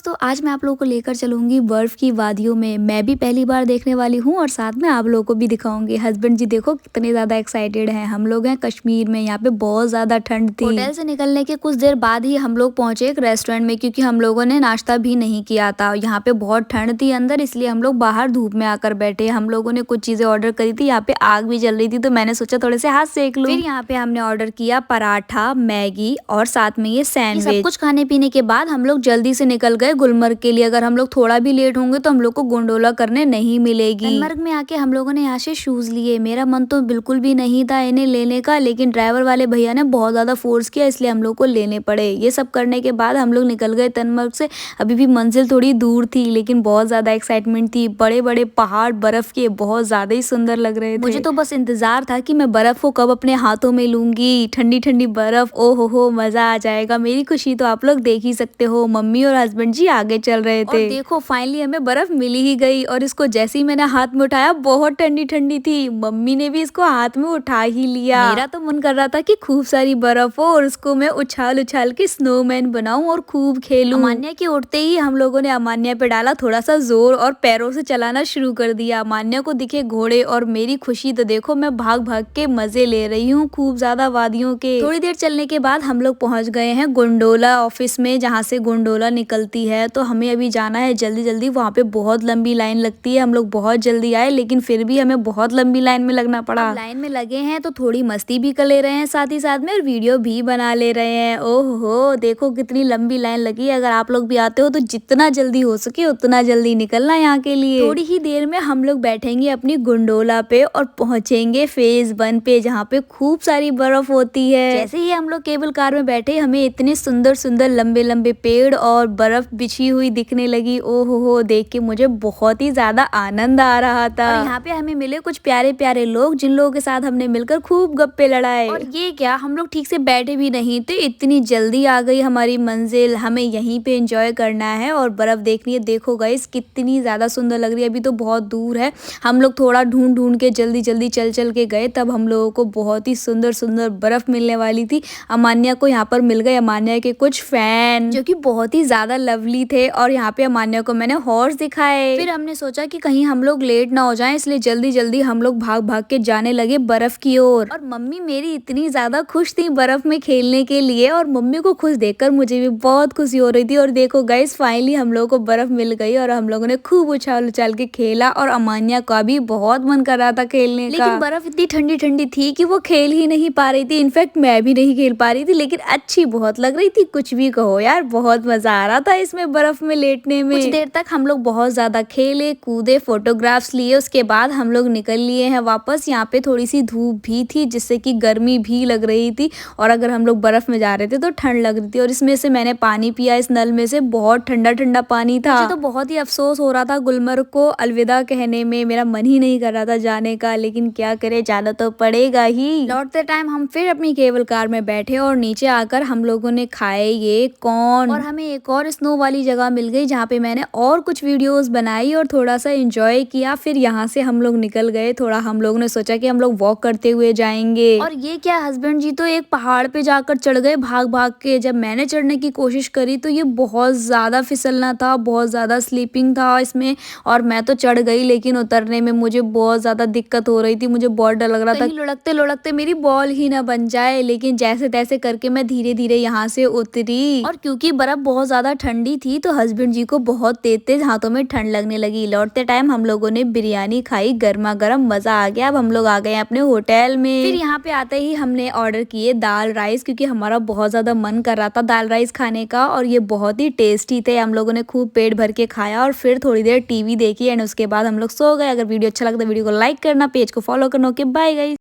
दोस्तों, आज मैं आप लोगों को लेकर चलूँगी बर्फ़ की वादियों में। मैं भी पहली बार देखने वाली हूँ और साथ में आप लोगों को भी दिखाऊँगी। हस्बैंड जी देखो कितने ज़्यादा एक्साइटेड हैं। हम लोग हैं कश्मीर में, यहाँ पे बहुत ज़्यादा ठंड थी। होटल से निकलने के कुछ देर बाद ही हम लोग पहुँचे एक रेस्टोरेंट में, क्योंकि हम लोगों ने नाश्ता भी नहीं किया था। यहाँ पे बहुत ठंड थी अंदर, इसलिए हम लोग बाहर धूप में आकर बैठे। हम लोगों ने कुछ चीज़ें ऑर्डर करी थी, यहाँ पे आग भी जल रही थी तो मैंने सोचा थोड़े से हाथ सेक लूँ। फिर यहाँ पे हमने ऑर्डर किया पराठा, मैगी और साथ में ये सैंडविच। सब कुछ खाने पीने के बाद हम लोग जल्दी से निकल गए गुलमर्ग के लिए। अगर हम लोग थोड़ा भी लेट होंगे तो हम लोग को गोंडोला करने नहीं मिलेगी। गुलमर्ग में आके हम लोगों ने यहाँ से शूज लिए। मेरा मन तो बिल्कुल भी नहीं था इन्हें लेने का, लेकिन ड्राइवर वाले भैया ने बहुत ज्यादा फोर्स किया, इसलिए हम लोग को लेने पड़े। ये सब करने के बाद हम लोग निकल गए तनमर्ग से। अभी भी मंजिल थोड़ी दूर थी, लेकिन बहुत ज्यादा एक्साइटमेंट थी। बड़े बड़े पहाड़ बर्फ के बहुत ज्यादा ही सुंदर लग रहे थे। मुझे तो बस इंतजार था कि मैं बर्फ को कब अपने हाथों में लूंगी। ठंडी ठंडी बर्फ, ओ हो मजा आ जाएगा। मेरी खुशी तो आप लोग देख ही सकते हो। मम्मी और हस्बैंड जी आगे चल रहे थे। और देखो फाइनली हमें बर्फ मिली ही गई, और इसको जैसे ही मैंने हाथ में उठाया बहुत ठंडी ठंडी थी। मम्मी ने भी इसको हाथ में उठा ही लिया। मेरा तो मन कर रहा था कि खूब सारी बर्फ हो और उसको मैं उछाल उछाल के स्नोमैन बनाऊं और खूब खेलूं। अमान्या के उठते ही हम लोगों ने अमान्या पे डाला थोड़ा सा जोर और पैरों से चलाना शुरू कर दिया। अमान्या को दिखे घोड़े और मेरी खुशी तो देखो, मैं भाग भाग के मजे ले रही हूँ खूब ज्यादा वादियों के। थोड़ी देर चलने के बाद हम लोग पहुंच गए हैं गोंडोला ऑफिस में, जहाँ से गोंडोला निकलती है। तो हमें अभी जाना है जल्दी जल्दी, वहाँ पे बहुत लंबी लाइन लगती है। हम लोग बहुत जल्दी आए, लेकिन फिर भी हमें बहुत लंबी लाइन में लगना पड़ा। लाइन में लगे हैं तो थोड़ी मस्ती भी कर ले रहे हैं साथ ही साथ में, और वीडियो भी बना ले रहे हैं। ओहो देखो कितनी लंबी लाइन लगी है। अगर आप लोग भी आते हो तो जितना जल्दी हो सके उतना जल्दी निकलना यहाँ के लिए। थोड़ी ही देर में हम लोग बैठेंगे अपनी गोंडोला पे और पहुंचेंगे फेज 1 पे, जहाँ पे खूब सारी बर्फ होती है। जैसे ही हम लोग केबल कार में बैठे, हमें इतने सुंदर सुंदर लंबे लंबे पेड़ और बर्फ बिछी हुई दिखने लगी। ओहो देख के मुझे बहुत ही ज्यादा आनंद आ रहा था। और यहाँ पे हमें मिले कुछ प्यारे प्यारे लोग, जिन लोगों के साथ हमने मिलकर खूब गप्पे लड़ाए। और ये क्या, हम लोग ठीक से बैठे भी नहीं थे, इतनी जल्दी आ गई हमारी मंजिल। हमें यहीं पे एंजॉय करना है और बर्फ देखनी है। देखो गाइस कितनी ज्यादा सुंदर लग रही है। अभी तो बहुत दूर है, हम लोग थोड़ा ढूंढ ढूंढ के जल्दी जल्दी चल चल के गए, तब हम लोगों को बहुत ही सुंदर सुंदर बर्फ मिलने वाली थी। अमान्या को यहाँ पर मिल गए अमान्या के कुछ फैन, जो कि बहुत ही ज्यादा लवली थे। और यहाँ पे अमान्या को मैंने हॉर्स दिखाए। फिर हमने सोचा कि कहीं हम लोग लेट ना हो जाएं, इसलिए जल्दी जल्दी हम लोग भाग भाग के जाने लगे बर्फ की ओर। और मम्मी मेरी इतनी ज्यादा खुश थी बर्फ में खेलने के लिए, और मम्मी को खुश देखकर मुझे भी बहुत खुशी हो रही थी। और देखो गाइस फाइनली हम लोगों को बर्फ मिल गई और हम लोगों ने खूब उछाल उछाल के खेला। और अमान्या का भी बहुत मन कर रहा था खेलने का, लेकिन बर्फ इतनी ठंडी ठंडी थी कि वो खेल ही नहीं पा रही थी। इनफैक्ट मैं भी नहीं खेल पा रही थी, लेकिन अच्छी बहुत लग रही थी। कुछ भी कहो यार, बहुत मजा आ रहा था इसमें बर्फ में लेटने में। कुछ देर तक हम लोग बहुत ज्यादा खेले कूदे, फोटोग्राफ्स लिए। उसके बाद हम लोग निकल लिए हैं वापस। यहाँ पे थोड़ी सी धूप भी थी, जिससे कि गर्मी भी लग रही थी, और अगर हम लोग बर्फ में जा रहे थे तो ठंड लग रही थी। और इसमें से मैंने पानी पिया, इस नल में से बहुत ठंडा ठंडा पानी था। मुझे तो बहुत ही अफसोस हो रहा था गुलमर्ग को अलविदा कहने में। मेरा मन ही नहीं कर रहा था जाने का, लेकिन क्या करे, जाना तो पड़ेगा ही। लौटते टाइम हम फिर अपनी केबल कार में बैठे और नीचे आकर हम लोगों ने खाए ये कॉर्न। और हमें एक और स्नो वाली जगह मिल गई, जहाँ पे मैंने और कुछ वीडियोस बनाई और थोड़ा सा एंजॉय किया। फिर यहाँ से हम लोग निकल गए। थोड़ा हम लोगों ने सोचा कि हम लोग वॉक करते हुए जाएंगे। और ये क्या, हस्बैंड जी तो एक पहाड़ पे जाकर चढ़ गए भाग भाग के। जब मैंने चढ़ने की कोशिश करी तो ये बहुत ज्यादा फिसलना था, बहुत ज्यादा स्लीपिंग था इसमें, और मैं तो चढ़ गई, लेकिन उतरने में मुझे बहुत ज्यादा दिक्कत हो रही थी। मुझे बहुत डर लग रहा था लुढ़कते लुढ़कते मेरी बॉल ही ना बन जाए। लेकिन जैसे तैसे करके मैं धीरे धीरे यहाँ से उतरी। और क्योंकि बर्फ बहुत ज्यादा ठंडी थी तो हस्बैंड जी को बहुत तेज तेज हाथों में ठंड लगने लगी। लौटते टाइम हम लोगों ने बिरयानी खाई, गर्मा गर्म, मजा आ गया। अब हम लोग आ गए अपने होटल में। फिर यहाँ पे आते ही हमने ऑर्डर किए दाल राइस, क्योंकि हमारा बहुत ज्यादा मन कर रहा था दाल राइस खाने का, और ये बहुत ही टेस्टी थे। हम लोगों ने खूब पेट भर के खाया और फिर थोड़ी देर टीवी देखी, एंड उसके बाद हम लोग सो गए। अगर वीडियो अच्छा लगता है वीडियो को लाइक करना, पेज को फॉलो करना। Okay bye guys.